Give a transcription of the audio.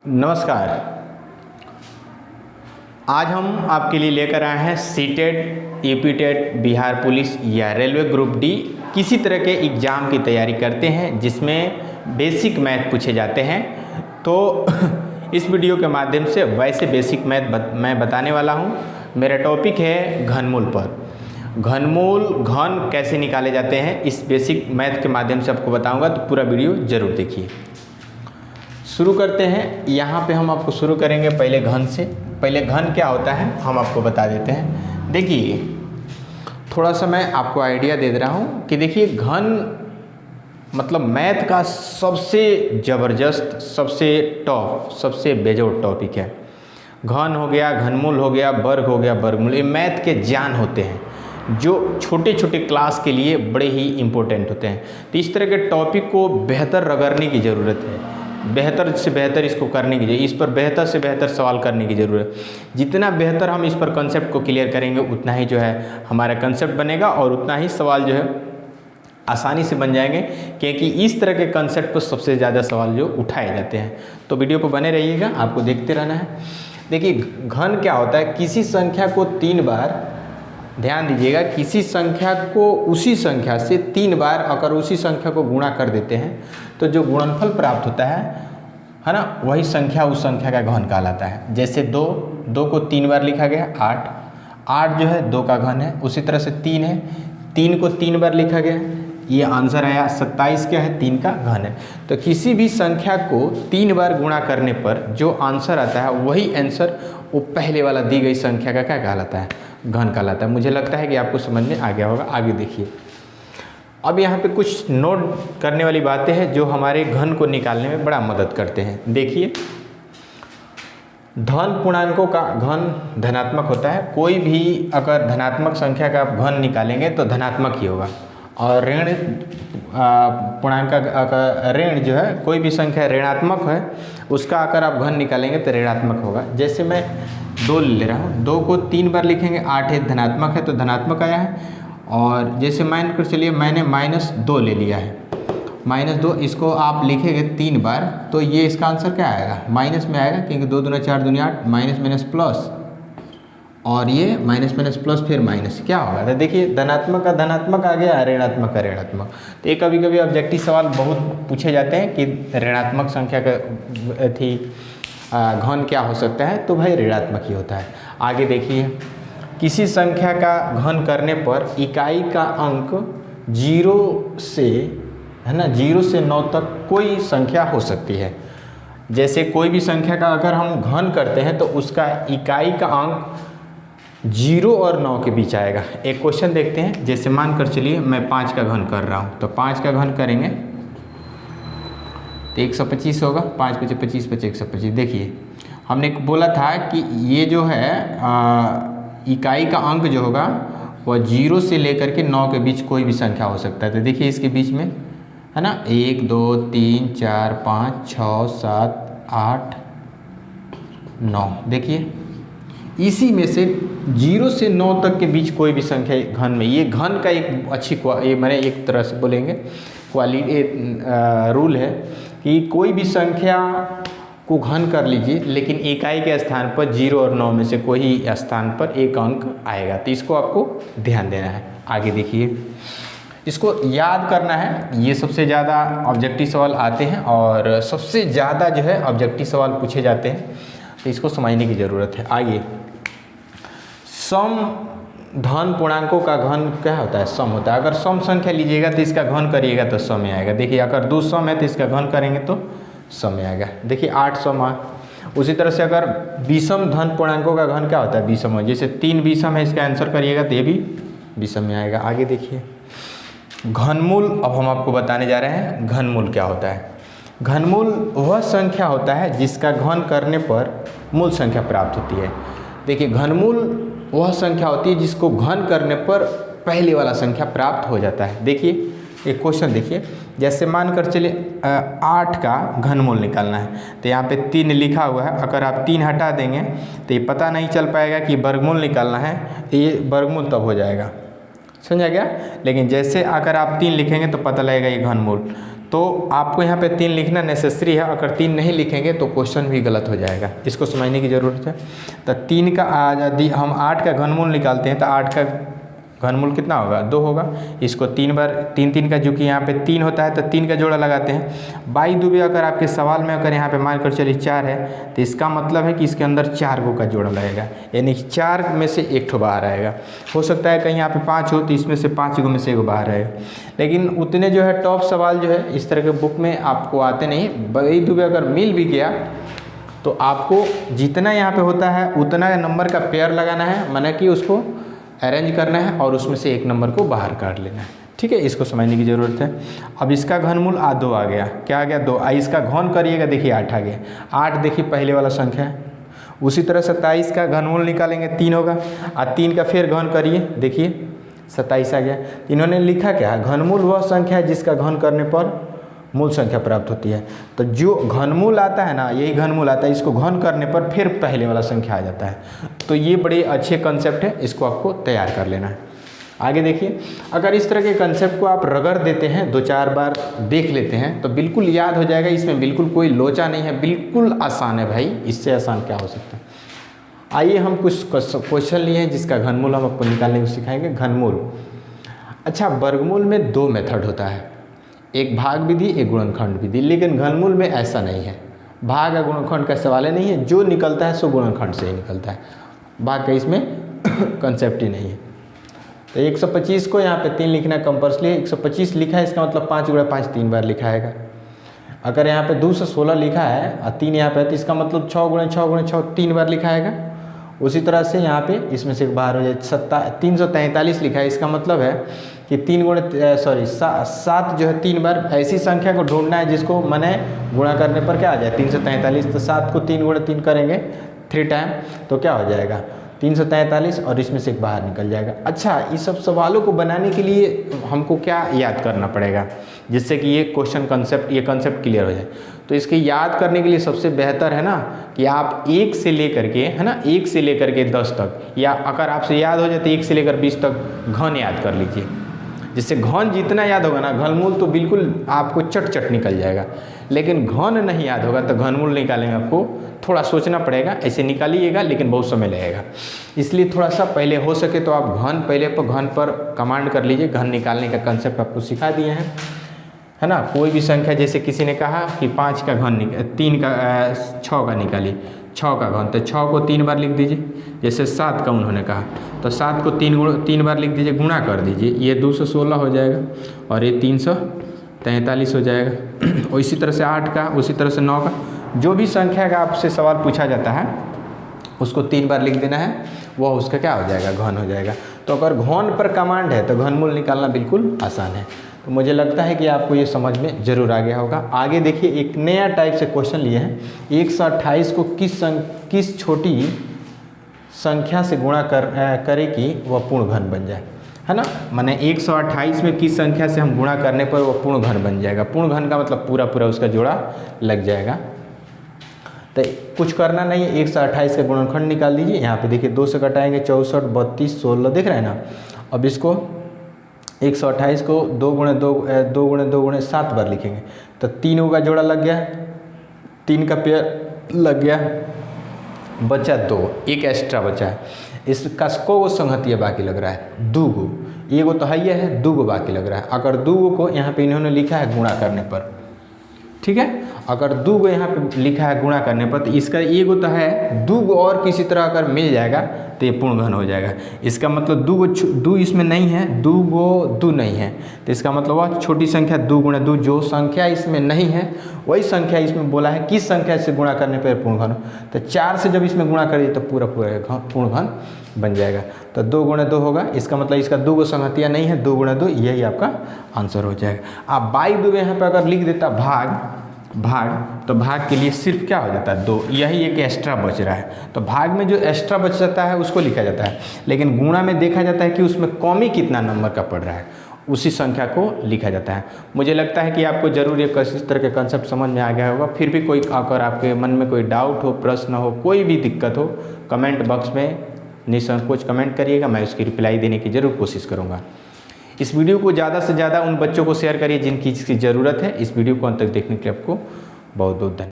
नमस्कार। आज हम आपके लिए लेकर आए हैं सीटेट, यूपीटेट, बिहार पुलिस या रेलवे ग्रुप डी किसी तरह के एग्ज़ाम की तैयारी करते हैं जिसमें बेसिक मैथ पूछे जाते हैं। तो इस वीडियो के माध्यम से वैसे बेसिक मैथ मैं बताने वाला हूं। मेरा टॉपिक है घनमूल पर। घनमूल घन कैसे निकाले जाते हैं इस बेसिक मैथ के माध्यम से आपको बताऊंगा, तो पूरा वीडियो ज़रूर देखिए। शुरू करते हैं। यहाँ पे हम आपको शुरू करेंगे पहले घन से। पहले घन क्या होता है हम आपको बता देते हैं। देखिए, थोड़ा सा मैं आपको आइडिया दे रहा हूँ कि देखिए घन मतलब मैथ का सबसे ज़बरदस्त, सबसे टॉप, सबसे बेजोड़ टॉपिक है। घन हो गया, घनमूल हो गया, वर्ग हो गया, वर्गमूल, ये मैथ के जान होते हैं जो छोटे छोटे क्लास के लिए बड़े ही इम्पोर्टेंट होते हैं। तो इस तरह के टॉपिक को बेहतर रगड़ने की ज़रूरत है, बेहतर से बेहतर इसको करने की, इस पर बेहतर से बेहतर सवाल करने की ज़रूरत है। जितना बेहतर हम इस पर कंसेप्ट को क्लियर करेंगे उतना ही जो है हमारा कंसेप्ट बनेगा और उतना ही सवाल जो है आसानी से बन जाएंगे, क्योंकि इस तरह के कंसेप्ट पर सबसे ज़्यादा सवाल जो उठाए जाते हैं। तो वीडियो पर बने रहिएगा, आपको देखते रहना है। देखिए घन क्या होता है, किसी संख्या को 3 बार, ध्यान दीजिएगा, किसी संख्या को उसी संख्या से 3 बार अगर उसी संख्या को गुणा कर देते हैं तो जो गुणनफल प्राप्त होता है ना, वही संख्या उस संख्या का घन कहलाता है। जैसे 2 को 3 बार लिखा गया, 8 जो है 2 का घन है। उसी तरह से 3 है, 3 को 3 बार लिखा गया, ये आंसर आया 27 क्या है, 3 का घन है। तो किसी भी संख्या को 3 बार गुणा करने पर जो आंसर आता है वही आंसर वो पहले वाला दी गई संख्या का क्या कहलाता है, घन कहलाता है। मुझे लगता है कि आपको समझ में आ गया होगा। आगे देखिए, अब यहाँ पे कुछ नोट करने वाली बातें हैं जो हमारे घन को निकालने में बड़ा मदद करते हैं। देखिए, धन पूर्णांकों का घन धनात्मक होता है। कोई भी अगर धनात्मक संख्या का आप घन निकालेंगे तो धनात्मक ही होगा, और ऋण पूर्णांक का ऋण जो है, कोई भी संख्या ऋणात्मक है उसका अगर आप घन निकालेंगे तो ऋणात्मक होगा। जैसे मैं 2 ले रहा हूँ, 2 को 3 बार लिखेंगे, 8 है, धनात्मक है तो धनात्मक आया है। और जैसे मान कर चलिए मैंने -2 ले लिया है, -2 इसको आप लिखेंगे 3 बार तो ये इसका आंसर क्या आएगा, माइनस में आएगा, क्योंकि 2 दूना 4 दूनी 8, माइनस माइनस प्लस, और ये माइनस माइनस प्लस फिर माइनस, क्या होगा। तो देखिए धनात्मक का धनात्मक आ गया, ऋणात्मक का ऋणात्मक। तो ये कभी कभी ऑब्जेक्टिव सवाल बहुत पूछे जाते हैं कि ऋणात्मक संख्या का थी घन क्या हो सकता है, तो भाई ऋणात्मक ही होता है। आगे देखिए, किसी संख्या का घन करने पर इकाई का अंक 0 से, है ना, 0 से 9 तक कोई संख्या हो सकती है। जैसे कोई भी संख्या का अगर हम घन करते हैं तो उसका इकाई का अंक 0 और 9 के बीच आएगा। एक क्वेश्चन देखते हैं। जैसे मान कर चलिए मैं 5 का घन कर रहा हूँ, तो 5 का घन करेंगे तो 125 होगा, 5 × 25 = 125। देखिए हमने बोला था कि ये जो है इकाई का अंक जो होगा वह 0 से लेकर के 9 के बीच कोई भी संख्या हो सकता है। तो देखिए इसके बीच में, है ना, 1 2 3 4 5 6 7 8 9, देखिए इसी में से 0 से 9 तक के बीच कोई भी संख्या घन में, ये घन का एक अच्छी ये मैंने एक तरह से बोलेंगे क्वालिटी रूल है कि कोई भी संख्या को घन कर लीजिए, लेकिन इकाई के स्थान पर 0 और 9 में से कोई स्थान पर एक अंक आएगा। तो इसको आपको ध्यान देना है। आगे देखिए, इसको याद करना है। ये सबसे ज़्यादा ऑब्जेक्टिव सवाल आते हैं और सबसे ज़्यादा जो है ऑब्जेक्टिव सवाल पूछे जाते हैं, तो इसको समझने की ज़रूरत है। आगे, सम धन पूर्णांकों का घन क्या होता है, सम होता है। अगर सम संख्या लीजिएगा तो इसका घन करिएगा तो सम में आएगा। देखिए अगर 2 सम है तो इसका घन करेंगे तो सम में आएगा। देखिए 8 सम है। उसी तरह से अगर विषम धन पूर्णांकों का घन क्या होता है, विषम है। जैसे 3 विषम है, इसका आंसर करिएगा तो ये भी विषम में आएगा। आगे देखिए, घनमूल अब हम आपको बताने जा रहे हैं घनमूल क्या होता है। घनमूल वह संख्या होता है जिसका घन करने पर मूल संख्या प्राप्त होती है। देखिए घनमूल वह संख्या होती है जिसको घन करने पर पहले वाला संख्या प्राप्त हो जाता है। देखिए एक क्वेश्चन देखिए, जैसे मान कर चलिए 8 का घनमूल निकालना है, तो यहाँ पे 3 लिखा हुआ है। अगर आप 3 हटा देंगे तो ये पता नहीं चल पाएगा कि वर्गमूल निकालना है, ये वर्गमूल तब हो जाएगा, समझा गया। लेकिन जैसे अगर आप 3 लिखेंगे तो पता लगेगा ये घनमूल। तो आपको यहाँ पे 3 लिखना नेसेसरी है। अगर 3 नहीं लिखेंगे तो क्वेश्चन भी गलत हो जाएगा, इसको समझने की ज़रूरत है। तो 3 का यदि हम 8 का घनमूल निकालते हैं तो 8 का घनमूल कितना होगा, 2 होगा। इसको 3 बार 3 3 का, जो कि यहाँ पे 3 होता है तो 3 का जोड़ा लगाते हैं। बाई दुबे अगर आपके सवाल में अगर यहाँ पे मान कर चलिए 4 है तो इसका मतलब है कि इसके अंदर 4 गो का जोड़ा लगेगा, यानी 4 में से 1 ठो बाहर आएगा। हो सकता है कहीं यहाँ पे 5 हो तो इसमें से 5 गो में से 1 बाहर आएगा, लेकिन उतने जो है टॉप सवाल जो है इस तरह के बुक में आपको आते नहीं। बाई दुबे अगर मिल भी गया तो आपको जितना यहाँ पे होता है उतना नंबर का पेयर लगाना है, माना कि उसको अरेंज करना है और उसमें से 1 नंबर को बाहर काट लेना है। ठीक है, इसको समझने की ज़रूरत है। अब इसका घनमूल 2 आ गया, क्या आ गया 2। इसका घन करिएगा, देखिए 8 आ गया। 8 देखिए पहले वाला संख्या है। उसी तरह 27 का घनमूल निकालेंगे 3 होगा, और 3 का फिर घन करिए, देखिए 27 आ गया। इन्होंने लिखा क्या है, घनमूल वह संख्या है जिसका घन करने पर मूल संख्या प्राप्त होती है। तो जो घनमूल आता है ना, यही घनमूल आता है, इसको घन करने पर फिर पहले वाला संख्या आ जाता है। तो ये बड़े अच्छे कंसेप्ट है, इसको आपको तैयार कर लेना है। आगे देखिए, अगर इस तरह के कंसेप्ट को आप रगड़ देते हैं, 2-4 बार देख लेते हैं तो बिल्कुल याद हो जाएगा। इसमें बिल्कुल कोई लोचा नहीं है, बिल्कुल आसान है भाई, इससे आसान क्या हो सकता है। आइए हम कुछ क्वेश्चन लिए हैं जिसका घनमूल हम आपको निकालने को सिखाएंगे। घनमूल, अच्छा वर्गमूल में 2 मेथड होता है, एक भाग विधि, एक गुणनखंड विधि, लेकिन घनमूल में ऐसा नहीं है। भाग या गुणनखंड का सवाल ही नहीं है, जो निकलता है सो गुणनखंड से ही निकलता है, भाग का इसमें कंसेप्ट ही नहीं है। तो 125 को यहाँ पे 3 लिखना कंपल्सरी है। 125 लिखा है, इसका मतलब 5 × 5 3 बार लिखा है। अगर यहाँ पे 2 से 16 लिखा है और 3 यहाँ पे है तो इसका मतलब 6 × 6 × 6 3 बार लिखा है। उसी तरह से यहाँ पे इसमें से बाहर हो जाए 343 लिखा है, इसका मतलब है कि 7 जो है 3 बार। ऐसी संख्या को ढूंढना है जिसको मैंने गुणा करने पर क्या आ जाए 343। तो 7 को 3 × 3 करेंगे 3 टाइम, तो क्या हो जाएगा 343, और इसमें से एक बाहर निकल जाएगा। अच्छा, इस सब सवालों को बनाने के लिए हमको क्या याद करना पड़ेगा जिससे कि ये कंसेप्ट क्लियर हो जाए। तो इसके याद करने के लिए सबसे बेहतर है ना कि आप 1 से लेकर के, है ना, 1 से लेकर के 10 तक, या अगर आपसे याद हो जाए तो 1 से लेकर 20 तक घन याद कर लीजिए। जिससे घन जितना याद होगा ना, घनमूल तो बिल्कुल आपको चट निकल जाएगा। लेकिन घन नहीं याद होगा तो घनमूल निकालने में आपको थोड़ा सोचना पड़ेगा। ऐसे निकालिएगा लेकिन बहुत समय लगेगा, इसलिए थोड़ा सा पहले हो सके तो आप घन पर कमांड कर लीजिए। घन निकालने का कंसेप्ट आपको सिखा दिए हैं, है ना। कोई भी संख्या, जैसे किसी ने कहा कि 5 का घन 6 का निकालिए, 6 का घन, तो 6 को 3 बार लिख दीजिए। जैसे 7 का उन्होंने कहा तो 7 को 3 बार लिख दीजिए, गुणा कर दीजिए, ये 2 से 16 हो जाएगा और ये 343 हो जाएगा। और इसी तरह से 8 का, उसी तरह से 9 का, जो भी संख्या का आपसे सवाल पूछा जाता है उसको 3 बार लिख देना है, वह उसका क्या हो जाएगा, घन हो जाएगा। तो अगर घन पर कमांड है तो घनमूल निकालना बिल्कुल आसान है। तो मुझे लगता है कि आपको ये समझ में ज़रूर आ गया होगा। आगे देखिए, एक नया टाइप से क्वेश्चन लिए हैं। 128 को किस छोटी संख्या से गुणा करे कि वह पूर्ण घन बन जाए, है ना। माने 128 में किस संख्या से हम गुणा करने पर वह पूर्ण घन बन जाएगा। पूर्ण घन का मतलब पूरा उसका जोड़ा लग जाएगा। तो कुछ करना नहीं है, 128 का गुणनखंड निकाल दीजिए। यहाँ पे देखिए 2 से घटाएंगे 64, 32, 16, देख रहे हैं ना। अब इसको 128 को 2 × 2 × 7 बार लिखेंगे तो 3 का जोड़ा लग गया, 3 का पेयर लग गया, बचा 2, एक एक्स्ट्रा बचा है। इसका को संगतिया बाकी लग रहा है 2 गो, एगो तो है 2 गो बाकी लग रहा है। अगर 2 गो को यहाँ पे इन्होंने लिखा है गुणा करने पर, ठीक है, अगर 2 गो यहाँ पे लिखा है गुणा करने पर, तो इसका एगो तो है, 2 गो और किसी तरह अगर मिल जाएगा तो ये पूर्ण घन हो जाएगा। इसका मतलब 2 इसमें नहीं है, 2 नहीं है, तो इसका मतलब वह छोटी संख्या 2 × 2, जो संख्या इसमें नहीं है वही संख्या इसमें बोला है किस संख्या से गुणा करने पर पूर्ण घन हो। तो 4 से जब इसमें गुणा करिए तो पूरा पूर्ण घन बन जाएगा। तो 2 × 2 होगा, इसका मतलब इसका 2 गो संगतिया नहीं है, 2 × 2 यही आपका आंसर हो जाएगा। आप बाई दुबे यहाँ पर अगर लिख देता भाग, तो भाग के लिए सिर्फ क्या हो जाता है 2, यही एक एक्स्ट्रा बच रहा है। तो भाग में जो एक्स्ट्रा बच जाता है उसको लिखा जाता है, लेकिन गुणा में देखा जाता है कि उसमें कमी कितना नंबर का पड़ रहा है, उसी संख्या को लिखा जाता है। मुझे लगता है कि आपको जरूर एक इस तरह के कंसेप्ट समझ में आ गया होगा। फिर भी कोई अगर आपके मन में कोई डाउट हो, प्रश्न हो, कोई भी दिक्कत हो, कमेंट बॉक्स में निसंकोच कमेंट करिएगा, मैं उसकी रिप्लाई देने की ज़रूर कोशिश करूँगा। इस वीडियो को ज़्यादा से ज़्यादा उन बच्चों को शेयर करिए जिनकी इसकी ज़रूरत है। इस वीडियो को अंत तक देखने के लिए आपको बहुत बहुत धन्यवाद।